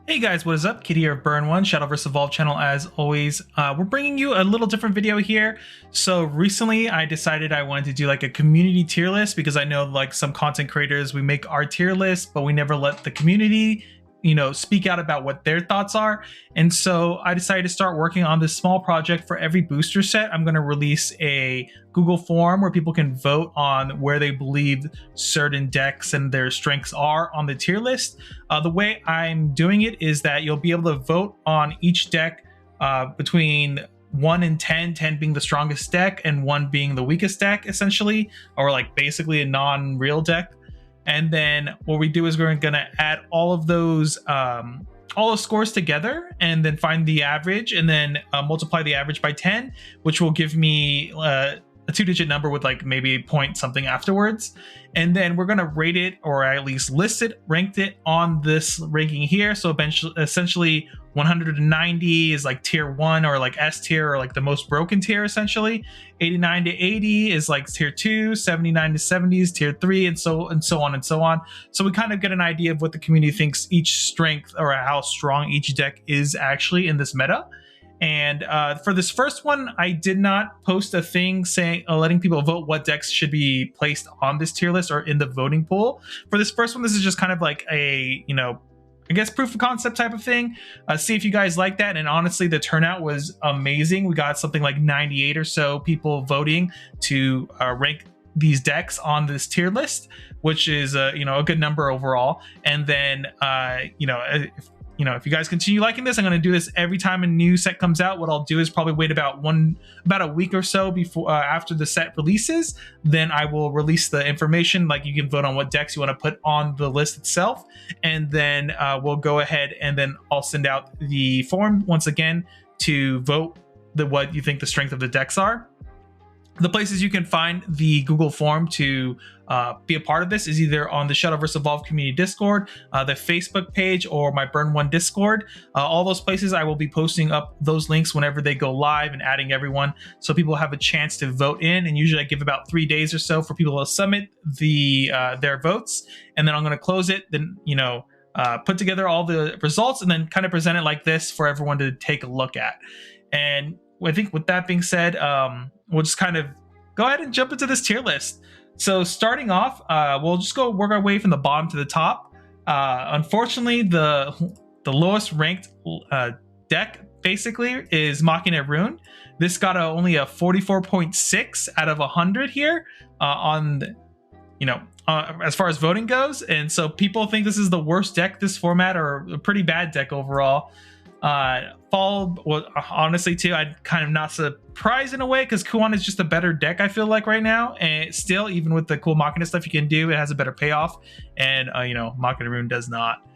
Hey guys, what is up? Kitty here of Burn1, Shadowverse Evolved channel as always. We're bringing you a little different video here. So recently I decided I wanted to do like a community tier list because I know like some content creators, we make our tier list, but we never let the community, speak out about what their thoughts are. And so I decided to start working on this small project. For every booster set, I'm going to release a Google form where people can vote on where they believe certain decks and their strengths are on the tier list. The way I'm doing it is that you'll be able to vote on each deck between 1 and 10, 10 being the strongest deck and 1 being the weakest deck, essentially, or like basically a non-real deck. And then what we do is we're going to add all of those scores together and then find the average and then multiply the average by 10, which will give me a 2-digit number with like maybe a point something afterwards. And then we're going to rate it, or at least list it, ranked it on this ranking here. So essentially 190 is like tier 1 or like S tier, or like the most broken tier essentially. 89 to 80 is like tier 2, 79 to 70 is tier 3, and so on and so on. So we kind of get an idea of what the community thinks each strength or how strong each deck is actually in this meta. And for this first one, I did not post a thing saying letting people vote what decks should be placed on this tier list or in the voting pool. For this first one, this is just kind of like a, I guess proof of concept type of thing. See if you guys like that. And honestly, the turnout was amazing. We got something like 98 or so people voting to rank these decks on this tier list, which is a good number overall. And then if you guys continue liking this, I'm going to do this every time a new set comes out. What I'll do is probably wait about a week or so before after the set releases. Then I will release the information. Like, you can vote on what decks you want to put on the list itself, and then we'll go ahead and then I'll send out the form once again to vote what you think the strength of the decks are. The places you can find the Google form to be a part of this is either on the Shadowverse Evolved community Discord, the Facebook page, or my Burn1 Discord. All those places, I will be posting up those links whenever they go live and adding everyone, so people have a chance to vote in. And usually I give about 3 days or so for people to submit their votes, and then I'm going to close it. Then put together all the results and then kind of present it like this for everyone to take a look at. And I think with that being said, we'll just kind of go ahead and jump into this tier list. So starting off, we'll just go work our way from the bottom to the top. Unfortunately, the lowest ranked deck basically is Machina Rune. This got only a 44.6 out of 100 here as far as voting goes. And so people think this is the worst deck this format, or a pretty bad deck overall. Honestly too, I'm kind of not surprised in a way, because Kuon is just a better deck, I feel like, right now. And still, even with the cool Machina stuff you can do, it has a better payoff, and Machina Rune does not.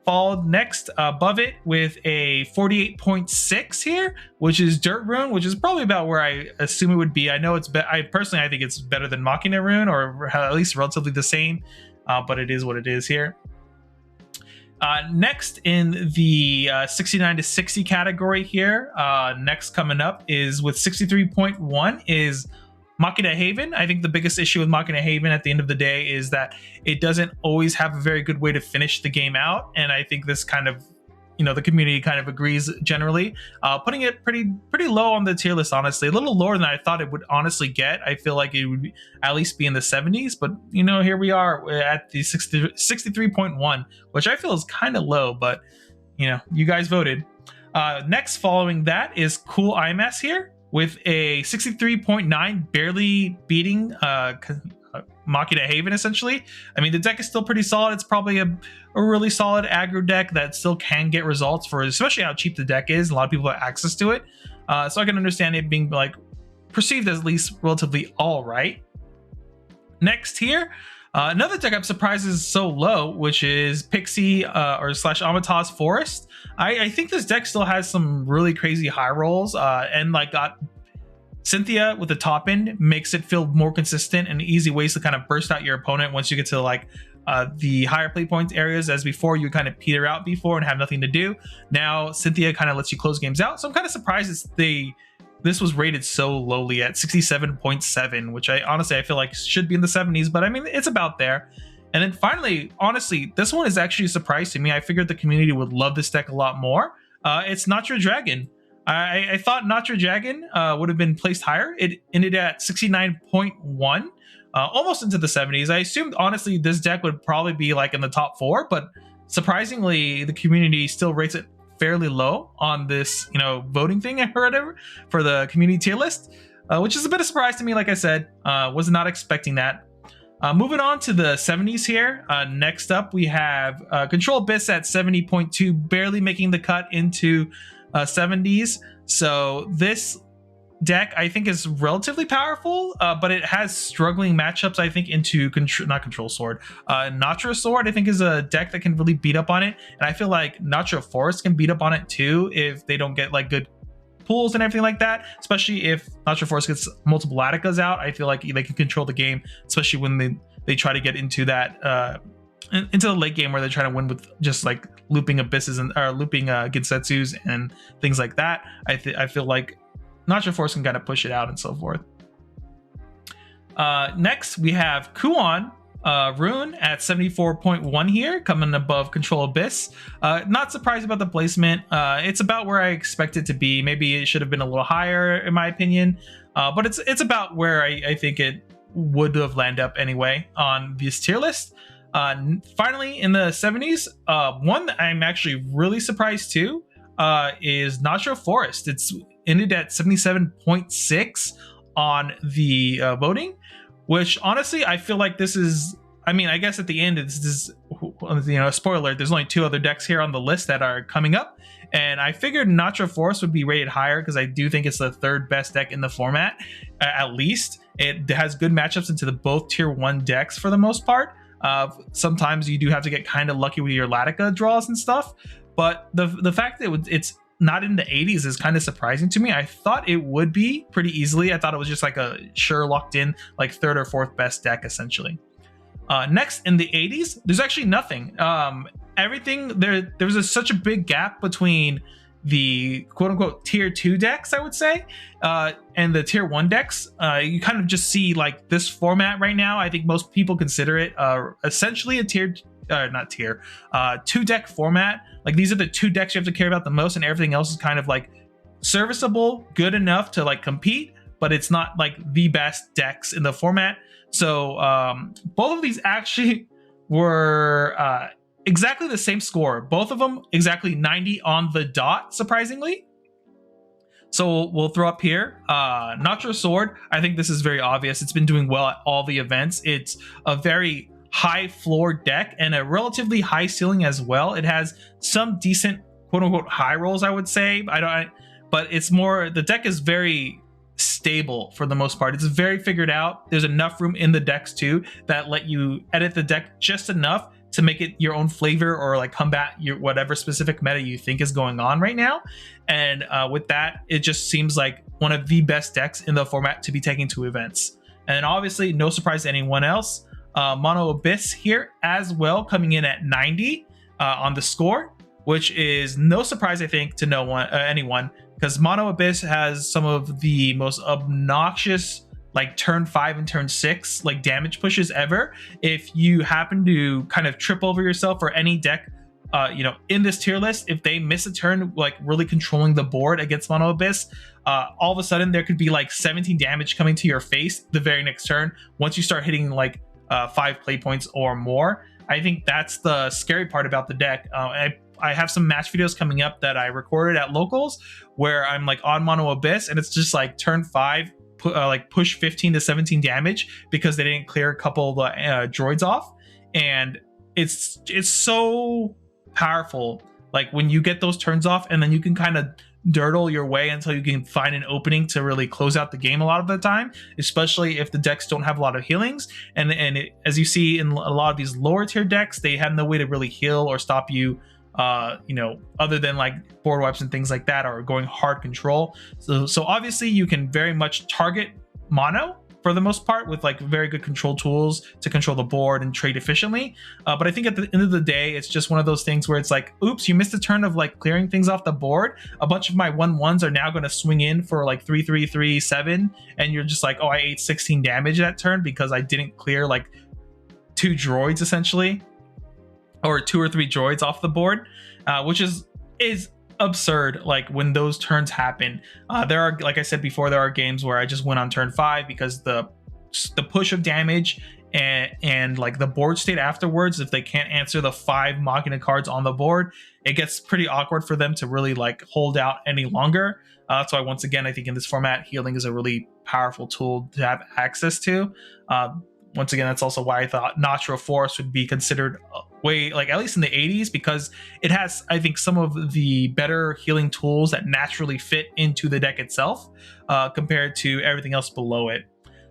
Followed next above it with a 48.6 here, which is Dirt Rune, which is probably about where I assume it would be. I know it's I think it's better than Machina Rune, or at least relatively the same, but it is what it is here. Next in the 69 to 60 category here, next coming up is with 63.1 is Machina Haven. I think the biggest issue with Machina Haven at the end of the day is that it doesn't always have a very good way to finish the game out. And I think this kind of, the community kind of agrees generally. Putting it pretty low on the tier list, honestly. A little lower than I thought it would honestly get. I feel like it would at least be in the 70s, but here we are at the 63.1, which I feel is kind of low, but you guys voted. Next following that is Cool IMS here with a 63.9, barely beating Machina Haven, essentially. I mean, the deck is still pretty solid. It's probably a really solid aggro deck that still can get results, for especially how cheap the deck is. A lot of people have access to it, so I can understand it being like perceived as at least relatively all right. Next here, another deck I'm surprised is so low, which is Pixie or / Amata's Forest. I think this deck still has some really crazy high rolls, and like got Cynthia with the top end makes it feel more consistent and easy ways to kind of burst out your opponent once you get to like the higher play points areas. As before, you kind of peter out before and have nothing to do. Now Cynthia kind of lets you close games out. So I'm kind of surprised this was rated so lowly at 67.7, which I honestly feel like should be in the 70s, but I mean, it's about there. And then finally, honestly, this one is actually a surprise to me. I figured the community would love this deck a lot more. It's Not Your Dragon. I thought Not Your Dragon would have been placed higher. It ended at 69.1, almost into the 70s. I assumed, honestly, this deck would probably be like in the top 4, but surprisingly, the community still rates it fairly low on this, voting thing or whatever for the community tier list, which is a bit of a surprise to me. Like I said, was not expecting that. Moving on to the 70s here. Next up, we have Control Abyss at 70.2, barely making the cut into 70s. So this deck, I think, is relatively powerful, but it has struggling matchups, I think, into Control Sword. Natra Sword, I think, is a deck that can really beat up on it. And I feel like Natra Forest can beat up on it too if they don't get like good pools and everything like that, especially if Natra Force gets multiple Atticas out. I feel like they can control the game, especially when they try to get into that into the late game where they're trying to win with just like looping Abysses and or looping Ginsetsus and things like that. I feel like Natra Force can kind of push it out and so forth. Next we have Kuon Rune at 74.1 here, coming above Control Abyss. Not surprised about the placement. It's about where I expect it to be. Maybe it should have been a little higher in my opinion, but it's about where I think it would have landed up anyway on this tier list. Finally, in the 70s, one that I'm actually really surprised too is Natra Forest. It's ended at 77.6 on the voting, which honestly I feel like this is, I mean, I guess at the end it's spoiler, there's only 2 other decks here on the list that are coming up, and I figured Natra Forest would be rated higher because I do think it's the 3rd best deck in the format. At least it has good matchups into both tier 1 decks for the most part. Sometimes you do have to get kind of lucky with your Latica draws and stuff, but the fact that it's not in the 80s is kind of surprising to me. I thought it would be pretty easily. I thought it was just like a sure locked in like 3rd or 4th best deck essentially. Next, in the 80s, there's actually nothing. Everything there was such a big gap between the quote-unquote tier 2 decks, I would say, and the tier 1 decks. You kind of just see like this format right now. I think most people consider it essentially a tier 2 deck format. Like these are the 2 decks you have to care about the most, and everything else is kind of like serviceable, good enough to like compete, but it's not like the best decks in the format. So both of these actually were exactly the same score. Both of them exactly 90 on the dot, surprisingly. So we'll throw up here Natra Sword. I think this is very obvious. It's been doing well at all the events. It's a very high floor deck and a relatively high ceiling as well. It has some decent quote-unquote high rolls, I would say. But it's more, the deck is very stable for the most part. It's very figured out. There's enough room in the decks too that let you edit the deck just enough to make it your own flavor or like combat your whatever specific meta you think is going on right now. And with that, it just seems like one of the best decks in the format to be taking to events. And obviously, no surprise to anyone else, Mono Abyss here as well, coming in at 90 on the score, which is no surprise, I think, to anyone, because Mono Abyss has some of the most obnoxious like turn 5 and turn 6 like damage pushes ever. If you happen to kind of trip over yourself or any deck in this tier list, if they miss a turn like really controlling the board against Mono Abyss, all of a sudden there could be like 17 damage coming to your face the very next turn once you start hitting like 5 play points or more. I think that's the scary part about the deck. I have some match videos coming up that I recorded at locals where I'm like on Mono Abyss and it's just like turn 5 like push 15 to 17 damage because they didn't clear a couple of the droids off, and it's so powerful like when you get those turns off, and then you can kind of dirtle your way until you can find an opening to really close out the game a lot of the time, especially if the decks don't have a lot of healings. And as you see in a lot of these lower tier decks, they have no way to really heal or stop you other than like board wipes and things like that, or going hard control. So obviously you can very much target mono for the most part with like very good control tools to control the board and trade efficiently. But I think at the end of the day, it's just one of those things where it's like, oops, you missed a turn of like clearing things off the board. A bunch of my 1/1s are now going to swing in for like 3/3/3/7, and you're just like, oh, I ate 16 damage that turn because I didn't clear like 2 droids essentially, or 2 or 3 droids off the board, which is absurd. Like when those turns happen, there are, like I said before, there are games where I just win on turn 5 because the push of damage and like the board state afterwards, if they can't answer the 5 Machina cards on the board, it gets pretty awkward for them to really like hold out any longer. That's why, once again, I think in this format, healing is a really powerful tool to have access to. Once again, that's also why I thought Natural Force would be considered way, like, at least in the 80s, because it has, I think, some of the better healing tools that naturally fit into the deck itself, compared to everything else below it.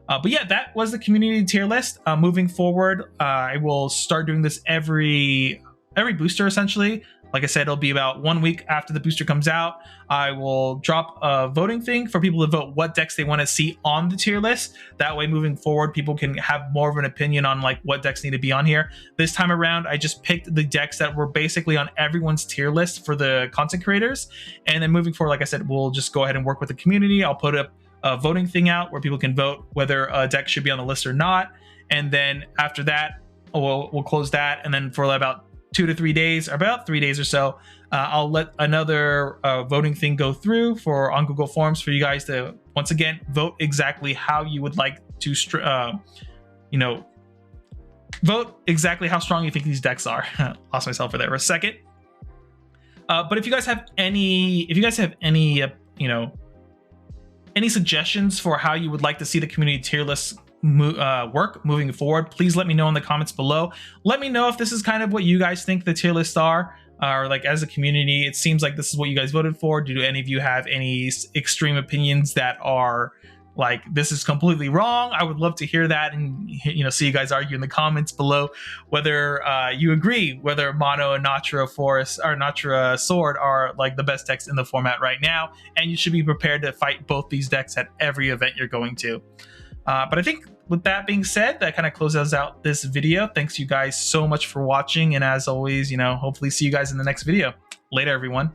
But yeah, that was the community tier list. Moving forward, I will start doing this every booster, essentially. Like I said, it'll be about 1 week after the booster comes out. I will drop a voting thing for people to vote what decks they want to see on the tier list. That way, moving forward, people can have more of an opinion on like what decks need to be on here. This time around, I just picked the decks that were basically on everyone's tier list for the content creators. And then moving forward, like I said, we'll just go ahead and work with the community. I'll put up a voting thing out where people can vote whether a deck should be on the list or not. And then after that, we'll close that. And then for about 2 to 3 days, or about 3 days or so, I'll let another voting thing go through on Google Forms for you guys to, once again, vote exactly how you would like to, vote exactly how strong you think these decks are. Lost myself for there for a second. But if you guys have any, any suggestions for how you would like to see the community tier list work moving forward, please let me know in the comments below. Let me know if this is kind of what you guys think the tier lists are, or like as a community, it seems like this is what you guys voted for. Do any of you have any extreme opinions that are like, this is completely wrong? I would love to hear that, and see you guys argue in the comments below whether you agree whether Mono and Natra Force or Natra Sword are like the best decks in the format right now, and you should be prepared to fight both these decks at every event you're going to. But I think with that being said, that kind of closes out this video. Thanks you guys so much for watching, and as always, hopefully see you guys in the next video. Later, everyone.